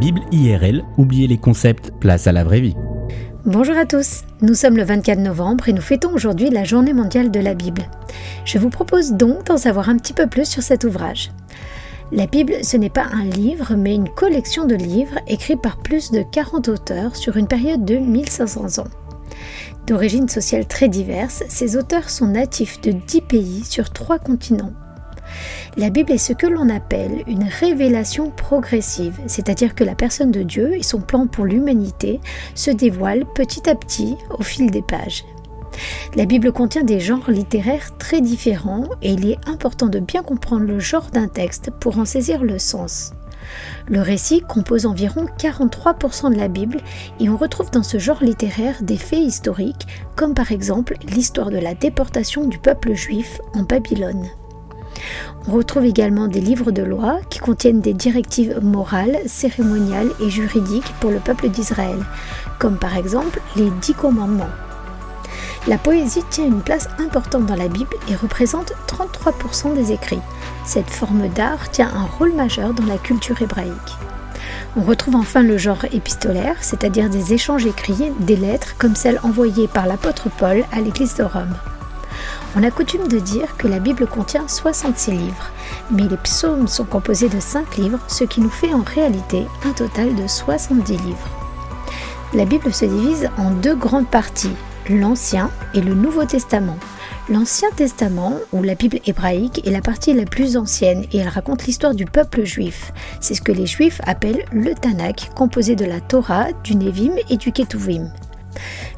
Bible IRL, oubliez les concepts, place à la vraie vie. Bonjour à tous, nous sommes le 24 novembre et nous fêtons aujourd'hui la Journée mondiale de la Bible. Je vous propose donc d'en savoir un petit peu plus sur cet ouvrage. La Bible, ce n'est pas un livre, mais une collection de livres écrits par plus de 40 auteurs sur une période de 1500 ans. D'origine sociale très diverse, ces auteurs sont natifs de 10 pays sur 3 continents. La Bible est ce que l'on appelle une révélation progressive, c'est-à-dire que la personne de Dieu et son plan pour l'humanité se dévoilent petit à petit au fil des pages. La Bible contient des genres littéraires très différents et il est important de bien comprendre le genre d'un texte pour en saisir le sens. Le récit compose environ 43% de la Bible et on retrouve dans ce genre littéraire des faits historiques, comme par exemple l'histoire de la déportation du peuple juif en Babylone. On retrouve également des livres de loi qui contiennent des directives morales, cérémoniales et juridiques pour le peuple d'Israël, comme par exemple les 10 commandements. La poésie tient une place importante dans la Bible et représente 33% des écrits. Cette forme d'art tient un rôle majeur dans la culture hébraïque. On retrouve enfin le genre épistolaire, c'est-à-dire des échanges écrits, des lettres comme celles envoyées par l'apôtre Paul à l'église de Rome. On a coutume de dire que la Bible contient 66 livres, mais les psaumes sont composés de 5 livres, ce qui nous fait en réalité un total de 70 livres. La Bible se divise en 2 grandes parties, l'Ancien et le Nouveau Testament. L'Ancien Testament, ou la Bible hébraïque, est la partie la plus ancienne et elle raconte l'histoire du peuple juif. C'est ce que les Juifs appellent le Tanakh, composé de la Torah, du Névim et du Ketuvim.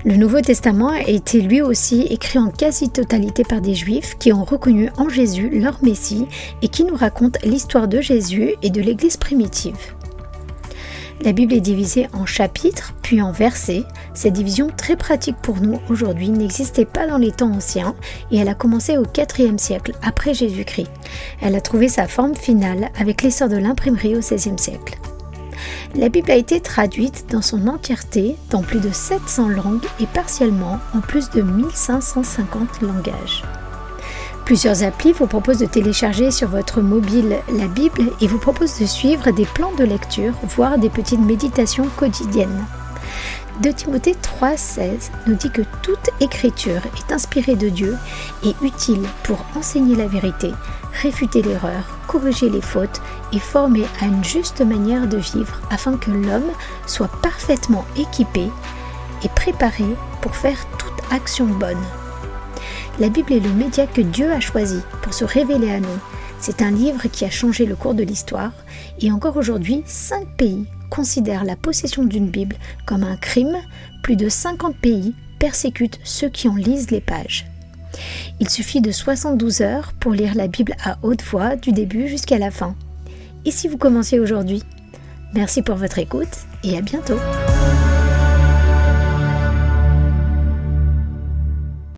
Le Nouveau Testament a été lui aussi écrit en quasi-totalité par des Juifs qui ont reconnu en Jésus leur Messie et qui nous racontent l'histoire de Jésus et de l'Église primitive. La Bible est divisée en chapitres puis en versets. Cette division très pratique pour nous aujourd'hui n'existait pas dans les temps anciens et elle a commencé au IVe siècle après Jésus-Christ. Elle a trouvé sa forme finale avec l'essor de l'imprimerie au XVIe siècle. La Bible a été traduite dans son entièreté dans plus de 700 langues et partiellement en plus de 1550 langages. Plusieurs applis vous proposent de télécharger sur votre mobile la Bible et vous proposent de suivre des plans de lecture, voire des petites méditations quotidiennes. 2 Timothée 3,16 nous dit que toute écriture est inspirée de Dieu et utile pour enseigner la vérité, réfuter l'erreur, corriger les fautes et former à une juste manière de vivre afin que l'homme soit parfaitement équipé et préparé pour faire toute action bonne. La Bible est le média que Dieu a choisi pour se révéler à nous. C'est un livre qui a changé le cours de l'histoire et encore aujourd'hui, 5 pays considèrent la possession d'une Bible comme un crime. Plus de 50 pays persécutent ceux qui en lisent les pages. Il suffit de 72 heures pour lire la Bible à haute voix du début jusqu'à la fin. Et si vous commencez aujourd'hui? Merci pour votre écoute et à bientôt.